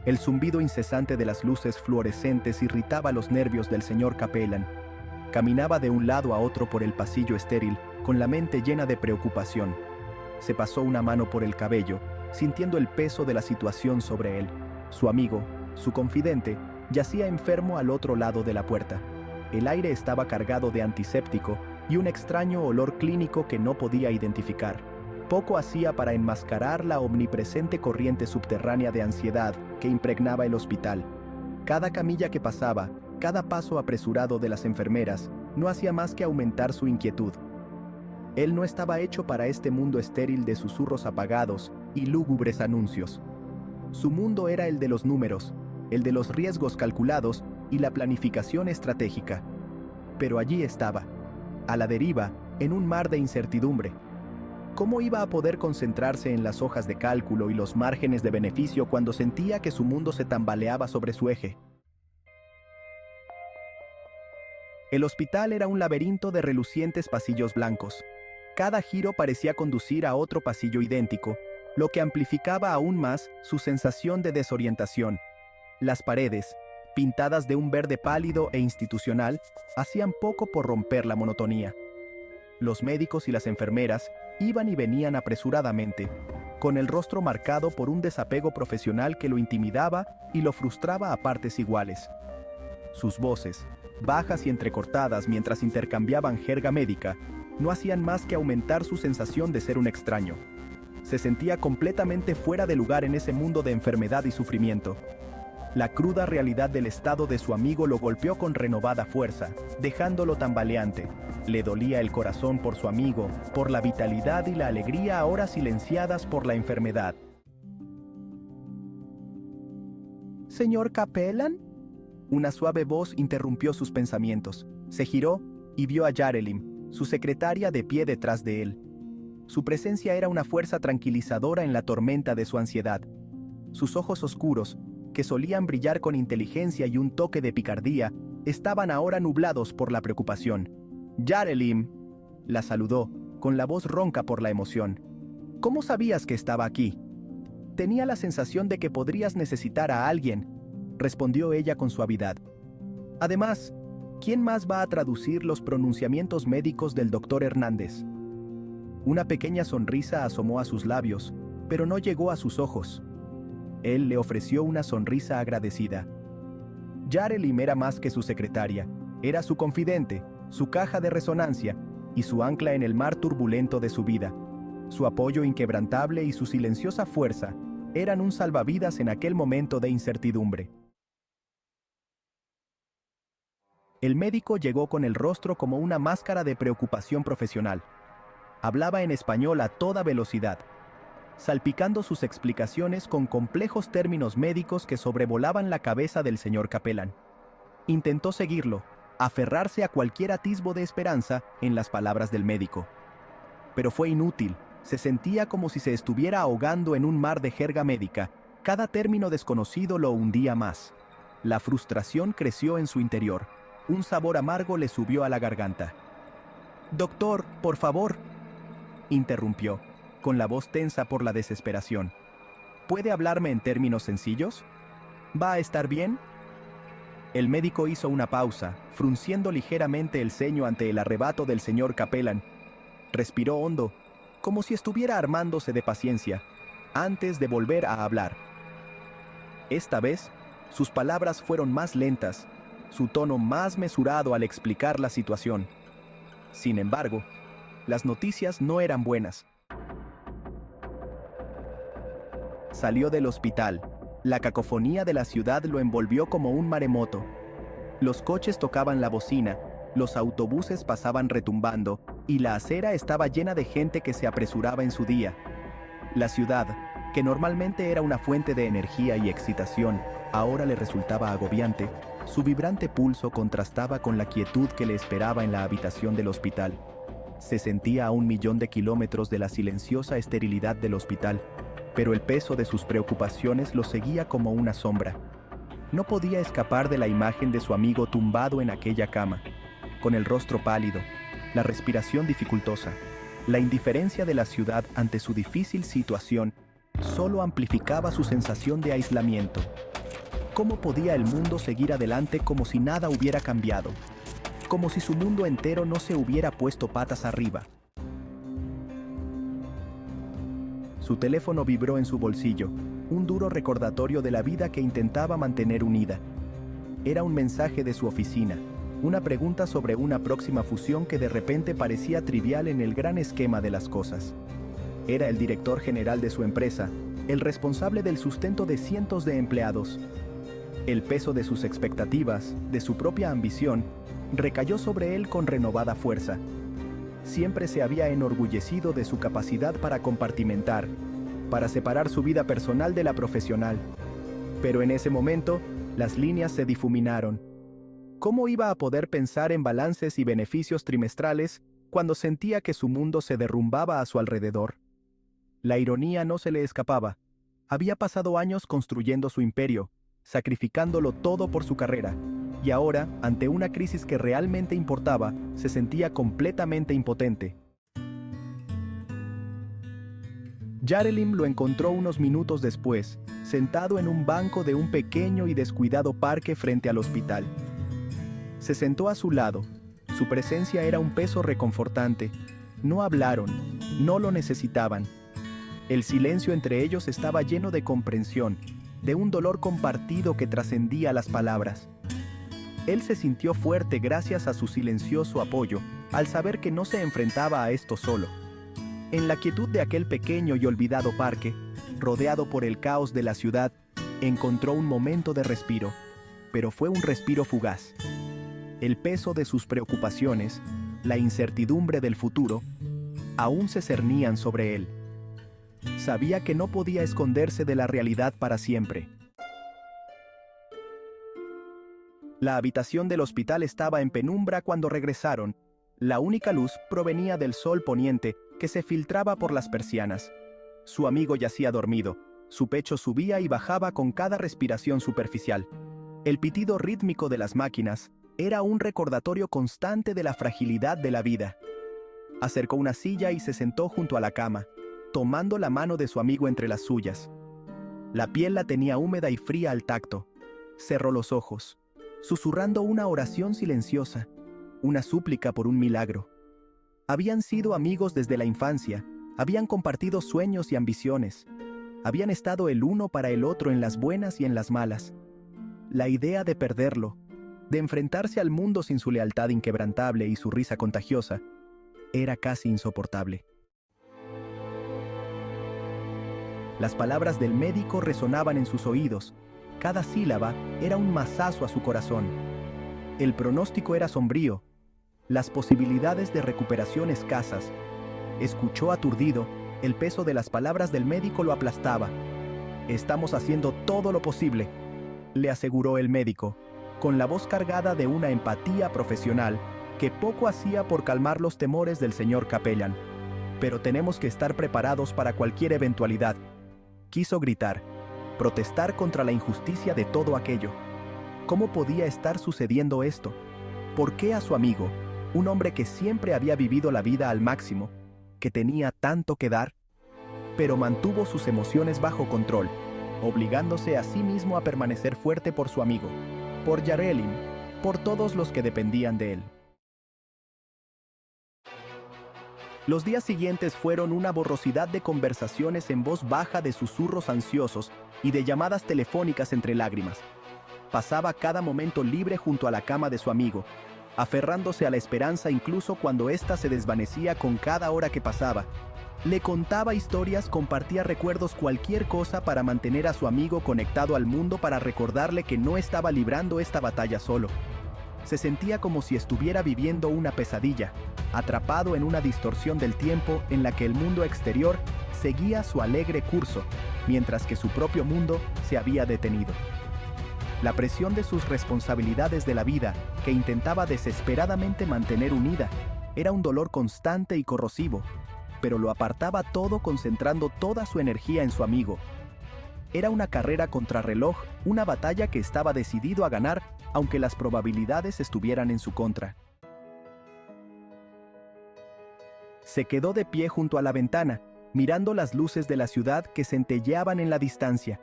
El zumbido incesante de las luces fluorescentes irritaba los nervios del señor Capellan. Caminaba de un lado a otro por el pasillo estéril, con la mente llena de preocupación. Se pasó una mano por el cabello, sintiendo el peso de la situación sobre él. Su amigo, su confidente, yacía enfermo al otro lado de la puerta. El aire estaba cargado de antiséptico y un extraño olor clínico que no podía identificar. Poco hacía para enmascarar la omnipresente corriente subterránea de ansiedad que impregnaba el hospital. Cada camilla que pasaba, cada paso apresurado de las enfermeras, no hacía más que aumentar su inquietud. Él no estaba hecho para este mundo estéril de susurros apagados y lúgubres anuncios. Su mundo era el de los números, el de los riesgos calculados y la planificación estratégica. Pero allí estaba, a la deriva, en un mar de incertidumbre. ¿Cómo iba a poder concentrarse en las hojas de cálculo y los márgenes de beneficio cuando sentía que su mundo se tambaleaba sobre su eje? El hospital era un laberinto de relucientes pasillos blancos. Cada giro parecía conducir a otro pasillo idéntico, lo que amplificaba aún más su sensación de desorientación. Las paredes, pintadas de un verde pálido e institucional, hacían poco por romper la monotonía. Los médicos y las enfermeras iban y venían apresuradamente, con el rostro marcado por un desapego profesional que lo intimidaba y lo frustraba a partes iguales. Sus voces, bajas y entrecortadas mientras intercambiaban jerga médica, no hacían más que aumentar su sensación de ser un extraño. Se sentía completamente fuera de lugar en ese mundo de enfermedad y sufrimiento. La cruda realidad del estado de su amigo lo golpeó con renovada fuerza, dejándolo tambaleante. Le dolía el corazón por su amigo, por la vitalidad y la alegría ahora silenciadas por la enfermedad. ¿Señor Capellan? Una suave voz interrumpió sus pensamientos. Se giró y vio a Yarelim, su secretaria, de pie detrás de él. Su presencia era una fuerza tranquilizadora en la tormenta de su ansiedad. Sus ojos oscuros, que solían brillar con inteligencia y un toque de picardía, estaban ahora nublados por la preocupación. «Yarelim», la saludó, con la voz ronca por la emoción. «¿Cómo sabías que estaba aquí?» «Tenía la sensación de que podrías necesitar a alguien», respondió ella con suavidad. «Además, ¿quién más va a traducir los pronunciamientos médicos del doctor Hernández?» Una pequeña sonrisa asomó a sus labios, pero no llegó a sus ojos. Él le ofreció una sonrisa agradecida. Yarelim era más que su secretaria, era su confidente, su caja de resonancia y su ancla en el mar turbulento de su vida. Su apoyo inquebrantable y su silenciosa fuerza eran un salvavidas en aquel momento de incertidumbre. El médico llegó con el rostro como una máscara de preocupación profesional. Hablaba en español a toda velocidad, salpicando sus explicaciones con complejos términos médicos que sobrevolaban la cabeza del señor Capellan. Intentó seguirlo, aferrarse a cualquier atisbo de esperanza en las palabras del médico. Pero fue inútil, se sentía como si se estuviera ahogando en un mar de jerga médica. Cada término desconocido lo hundía más. La frustración creció en su interior, un sabor amargo le subió a la garganta. «Doctor, por favor», interrumpió, con la voz tensa por la desesperación. «¿Puede hablarme en términos sencillos? ¿Va a estar bien?» El médico hizo una pausa, frunciendo ligeramente el ceño ante el arrebato del señor Capellan. Respiró hondo, como si estuviera armándose de paciencia, antes de volver a hablar. Esta vez, sus palabras fueron más lentas, su tono más mesurado al explicar la situación. Sin embargo, las noticias no eran buenas. Salió del hospital. La cacofonía de la ciudad lo envolvió como un maremoto. Los coches tocaban la bocina, los autobuses pasaban retumbando, y la acera estaba llena de gente que se apresuraba en su día. La ciudad, que normalmente era una fuente de energía y excitación, ahora le resultaba agobiante. Su vibrante pulso contrastaba con la quietud que le esperaba en la habitación del hospital. Se sentía a 1.000.000 de kilómetros de la silenciosa esterilidad del hospital, pero el peso de sus preocupaciones lo seguía como una sombra. No podía escapar de la imagen de su amigo tumbado en aquella cama, con el rostro pálido, la respiración dificultosa. La indiferencia de la ciudad ante su difícil situación solo amplificaba su sensación de aislamiento. ¿Cómo podía el mundo seguir adelante como si nada hubiera cambiado? Como si su mundo entero no se hubiera puesto patas arriba. Su teléfono vibró en su bolsillo, un duro recordatorio de la vida que intentaba mantener unida. Era un mensaje de su oficina, una pregunta sobre una próxima fusión que de repente parecía trivial en el gran esquema de las cosas. Era el director general de su empresa, el responsable del sustento de cientos de empleados. El peso de sus expectativas, de su propia ambición, recayó sobre él con renovada fuerza. Siempre se había enorgullecido de su capacidad para compartimentar, para separar su vida personal de la profesional. Pero en ese momento, las líneas se difuminaron. ¿Cómo iba a poder pensar en balances y beneficios trimestrales cuando sentía que su mundo se derrumbaba a su alrededor? La ironía no se le escapaba. Había pasado años construyendo su imperio, sacrificándolo todo por su carrera, y ahora, ante una crisis que realmente importaba, se sentía completamente impotente. Yarelim lo encontró unos minutos después, sentado en un banco de un pequeño y descuidado parque frente al hospital. Se sentó a su lado. Su presencia era un peso reconfortante. No hablaron, no lo necesitaban. El silencio entre ellos estaba lleno de comprensión, de un dolor compartido que trascendía las palabras. Él se sintió fuerte gracias a su silencioso apoyo, al saber que no se enfrentaba a esto solo. En la quietud de aquel pequeño y olvidado parque, rodeado por el caos de la ciudad, encontró un momento de respiro, pero fue un respiro fugaz. El peso de sus preocupaciones, la incertidumbre del futuro, aún se cernían sobre él. Sabía que no podía esconderse de la realidad para siempre. La habitación del hospital estaba en penumbra cuando regresaron. La única luz provenía del sol poniente que se filtraba por las persianas. Su amigo yacía dormido. Su pecho subía y bajaba con cada respiración superficial. El pitido rítmico de las máquinas era un recordatorio constante de la fragilidad de la vida. Acercó una silla y se sentó junto a la cama, tomando la mano de su amigo entre las suyas. La piel la tenía húmeda y fría al tacto. Cerró los ojos, susurrando una oración silenciosa, una súplica por un milagro. Habían sido amigos desde la infancia, habían compartido sueños y ambiciones, habían estado el uno para el otro en las buenas y en las malas. La idea de perderlo, de enfrentarse al mundo sin su lealtad inquebrantable y su risa contagiosa, era casi insoportable. Las palabras del médico resonaban en sus oídos. Cada sílaba era un mazazo a su corazón. El pronóstico era sombrío, las posibilidades de recuperación escasas. Escuchó aturdido, el peso de las palabras del médico lo aplastaba. «Estamos haciendo todo lo posible», le aseguró el médico, con la voz cargada de una empatía profesional que poco hacía por calmar los temores del señor Capellan. «Pero tenemos que estar preparados para cualquier eventualidad». Quiso gritar, protestar contra la injusticia de todo aquello. ¿Cómo podía estar sucediendo esto? ¿Por qué a su amigo, un hombre que siempre había vivido la vida al máximo, que tenía tanto que dar? Pero mantuvo sus emociones bajo control, obligándose a sí mismo a permanecer fuerte por su amigo, por Yarelim, por todos los que dependían de él. Los días siguientes fueron una borrosidad de conversaciones en voz baja, de susurros ansiosos y de llamadas telefónicas entre lágrimas. Pasaba cada momento libre junto a la cama de su amigo, aferrándose a la esperanza incluso cuando ésta se desvanecía con cada hora que pasaba. Le contaba historias, compartía recuerdos, cualquier cosa para mantener a su amigo conectado al mundo, para recordarle que no estaba librando esta batalla solo. Se sentía como si estuviera viviendo una pesadilla, atrapado en una distorsión del tiempo en la que el mundo exterior seguía su alegre curso, mientras que su propio mundo se había detenido. La presión de sus responsabilidades de la vida, que intentaba desesperadamente mantener unida, era un dolor constante y corrosivo, pero lo apartaba todo concentrando toda su energía en su amigo. Era una carrera contrarreloj, una batalla que estaba decidido a ganar, aunque las probabilidades estuvieran en su contra. Se quedó de pie junto a la ventana, mirando las luces de la ciudad que centelleaban en la distancia.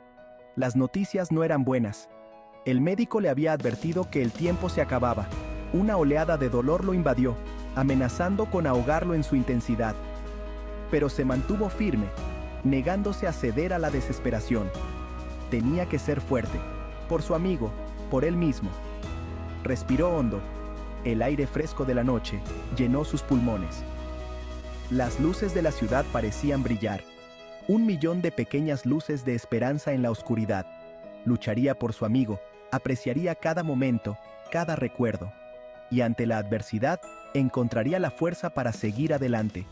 Las noticias no eran buenas. El médico le había advertido que el tiempo se acababa. Una oleada de dolor lo invadió, amenazando con ahogarlo en su intensidad. Pero se mantuvo firme, negándose a ceder a la desesperación. Tenía que ser fuerte, por su amigo, por él mismo. Respiró hondo. El aire fresco de la noche llenó sus pulmones. Las luces de la ciudad parecían brillar. 1.000.000 de pequeñas luces de esperanza en la oscuridad. Lucharía por su amigo, apreciaría cada momento, cada recuerdo. Y ante la adversidad, encontraría la fuerza para seguir adelante.